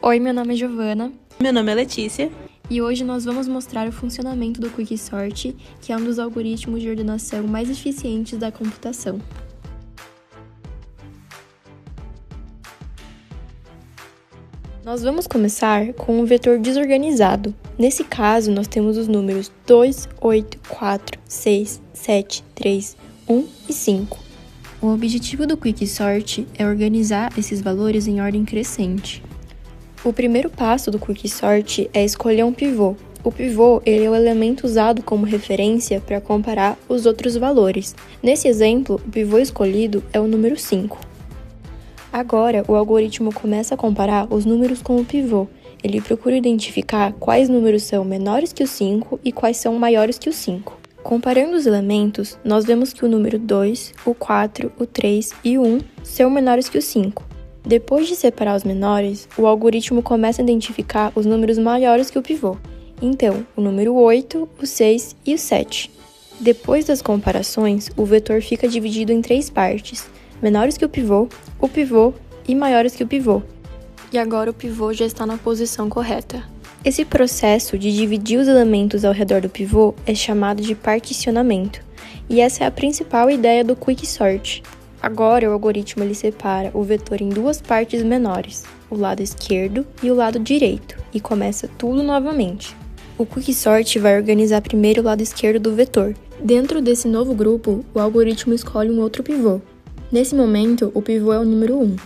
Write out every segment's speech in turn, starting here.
Oi, meu nome é Giovana. Meu nome é Letícia. E hoje nós vamos mostrar o funcionamento do Quicksort, que é um dos algoritmos de ordenação mais eficientes da computação. Nós vamos começar com um vetor desorganizado. Nesse caso, nós temos os números 2, 8, 4, 6, 7, 3, 1 e 5. O objetivo do Quicksort é organizar esses valores em ordem crescente. O primeiro passo do Quicksort é escolher um pivô. O pivô ele é o elemento usado como referência para comparar os outros valores. Nesse exemplo, o pivô escolhido é o número 5. Agora, o algoritmo começa a comparar os números com o pivô. Ele procura identificar quais números são menores que o 5 e quais são maiores que o 5. Comparando os elementos, nós vemos que o número 2, o 4, o 3 e o 1 são menores que o 5. Depois de separar os menores, o algoritmo começa a identificar os números maiores que o pivô. Então, o número 8, o 6 e o 7. Depois das comparações, o vetor fica dividido em 3 partes: menores que o pivô e maiores que o pivô. E agora o pivô já está na posição correta. Esse processo de dividir os elementos ao redor do pivô é chamado de particionamento, e essa é a principal ideia do Quicksort. Agora o algoritmo ele separa o vetor em 2 partes menores, o lado esquerdo e o lado direito, e começa tudo novamente. O Quicksort vai organizar primeiro o lado esquerdo do vetor. Dentro desse novo grupo, o algoritmo escolhe um outro pivô. Nesse momento, o pivô é o número 1.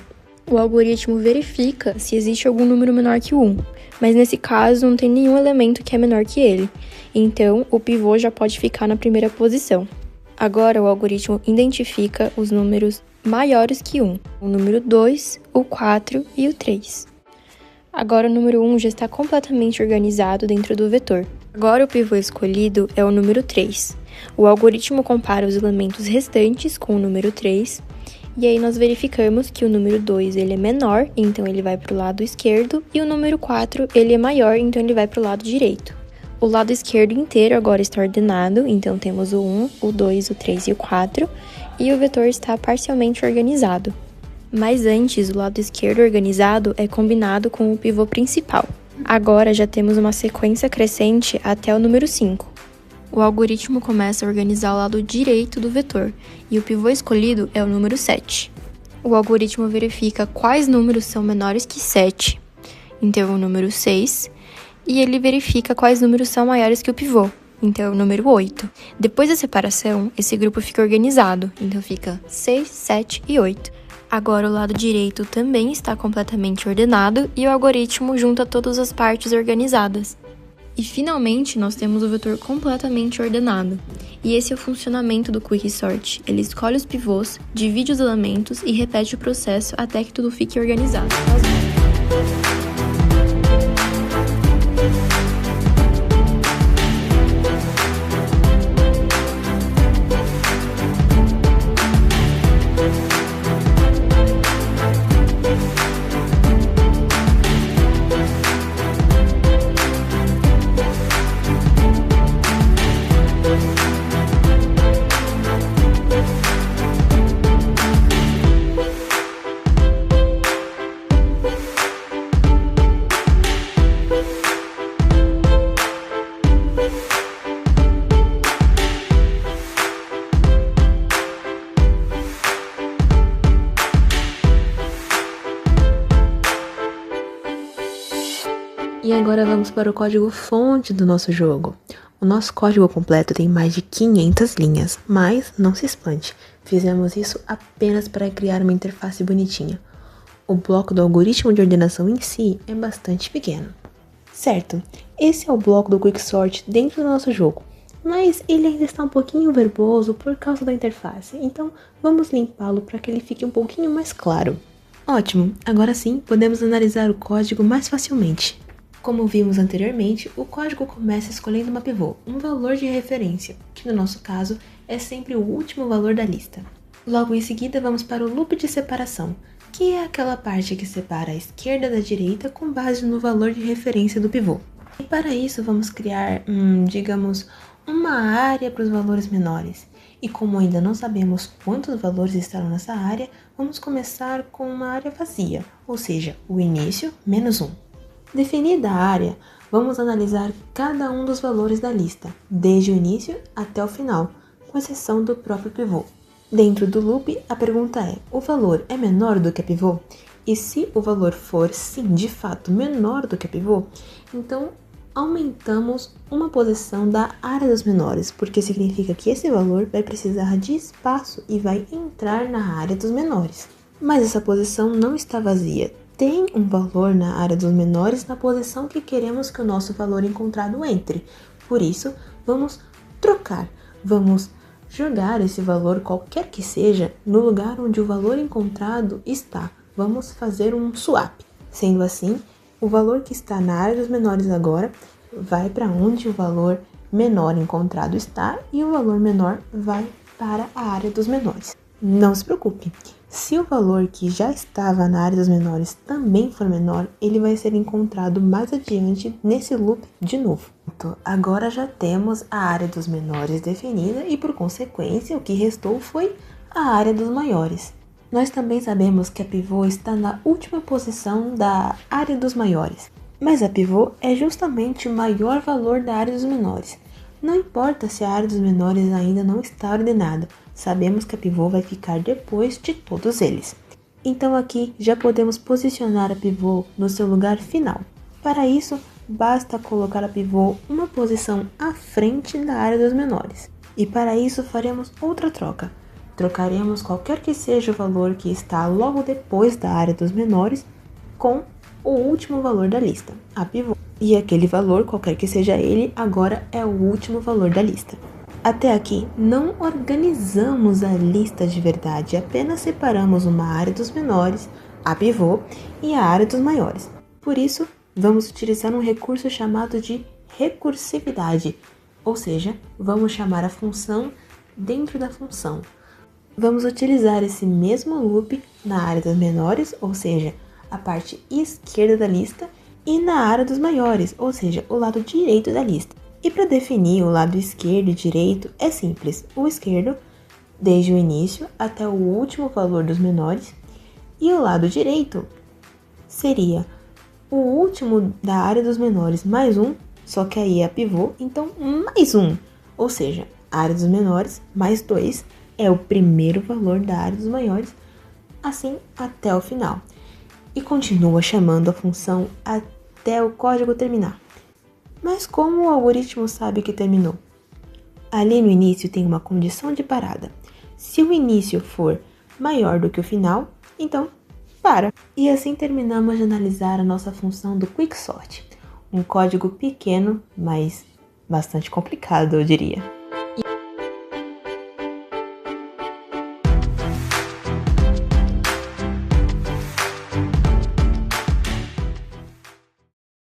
O algoritmo verifica se existe algum número menor que o 1, mas nesse caso não tem nenhum elemento que é menor que ele, então o pivô já pode ficar na primeira posição. Agora o algoritmo identifica os números maiores que 1, o número 2, o 4 e o 3. Agora o número 1 já está completamente organizado dentro do vetor. Agora o pivô escolhido é o número 3. O algoritmo compara os elementos restantes com o número 3, e aí nós verificamos que o número 2 ele é menor, então ele vai para o lado esquerdo, e o número 4 ele é maior, então ele vai para o lado direito. O lado esquerdo inteiro agora está ordenado, então temos o 1, o 2, o 3 e o 4, e o vetor está parcialmente organizado. Mas antes, o lado esquerdo organizado é combinado com o pivô principal. Agora já temos uma sequência crescente até o número 5. O algoritmo começa a organizar o lado direito do vetor, e o pivô escolhido é o número 7. O algoritmo verifica quais números são menores que 7, então o número 6, e ele verifica quais números são maiores que o pivô, então o número 8. Depois da separação, esse grupo fica organizado, então fica 6, 7 e 8. Agora o lado direito também está completamente ordenado e o algoritmo junta todas as partes organizadas. E finalmente nós temos o vetor completamente ordenado. E esse é o funcionamento do Quicksort. Ele escolhe os pivôs, divide os elementos e repete o processo até que tudo fique organizado. E agora vamos para o código-fonte do nosso jogo. O nosso código completo tem mais de 500 linhas, mas não se espante, fizemos isso apenas para criar uma interface bonitinha. O bloco do algoritmo de ordenação em si é bastante pequeno. Certo, esse é o bloco do Quicksort dentro do nosso jogo, mas ele ainda está um pouquinho verboso por causa da interface, então vamos limpá-lo para que ele fique um pouquinho mais claro. Ótimo, agora sim podemos analisar o código mais facilmente. Como vimos anteriormente, o código começa escolhendo uma pivô, um valor de referência, que no nosso caso é sempre o último valor da lista. Logo em seguida vamos para o loop de separação, que é aquela parte que separa a esquerda da direita com base no valor de referência do pivô. E para isso vamos criar, digamos, uma área para os valores menores. E como ainda não sabemos quantos valores estarão nessa área, vamos começar com uma área vazia, ou seja, o início menos 1. Definida a área, vamos analisar cada um dos valores da lista, desde o início até o final, com exceção do próprio pivô. Dentro do loop, a pergunta é: o valor é menor do que a pivô? E se o valor for, sim, de fato, menor do que a pivô, então aumentamos uma posição da área dos menores, porque significa que esse valor vai precisar de espaço e vai entrar na área dos menores. Mas essa posição não está vazia. Tem um valor na área dos menores na posição que queremos que o nosso valor encontrado entre. Por isso, vamos trocar. Vamos jogar esse valor, qualquer que seja, no lugar onde o valor encontrado está. Vamos fazer um swap. Sendo assim, o valor que está na área dos menores agora vai para onde o valor menor encontrado está e o valor menor vai para a área dos menores. Não se preocupe, se o valor que já estava na área dos menores também for menor, ele vai ser encontrado mais adiante nesse loop de novo. Então, agora já temos a área dos menores definida e, por consequência, o que restou foi a área dos maiores. Nós também sabemos que a pivô está na última posição da área dos maiores, mas a pivô é justamente o maior valor da área dos menores. Não importa se a área dos menores ainda não está ordenada, sabemos que a pivô vai ficar depois de todos eles. Então aqui já podemos posicionar a pivô no seu lugar final. Para isso, basta colocar a pivô uma posição à frente da área dos menores. E para isso faremos outra troca. Trocaremos qualquer que seja o valor que está logo depois da área dos menores com o último valor da lista, a pivô. E aquele valor, qualquer que seja ele, agora é o último valor da lista. Até aqui, não organizamos a lista de verdade, apenas separamos uma área dos menores, a pivô, e a área dos maiores. Por isso, vamos utilizar um recurso chamado de recursividade, ou seja, vamos chamar a função dentro da função. Vamos utilizar esse mesmo loop na área dos menores, ou seja, a parte esquerda da lista, e na área dos maiores, ou seja, o lado direito da lista. E para definir o lado esquerdo e direito é simples. O esquerdo, desde o início até o último valor dos menores, e o lado direito seria o último da área dos menores mais um, só que aí é a pivô, então mais um. Ou seja, a área dos menores mais 2 é o primeiro valor da área dos maiores, assim até o final. E continua chamando a função até o código terminar. Mas como o algoritmo sabe que terminou? Ali no início tem uma condição de parada. Se o início for maior do que o final, então para. E assim terminamos de analisar a nossa função do Quicksort. Um código pequeno, mas bastante complicado, eu diria.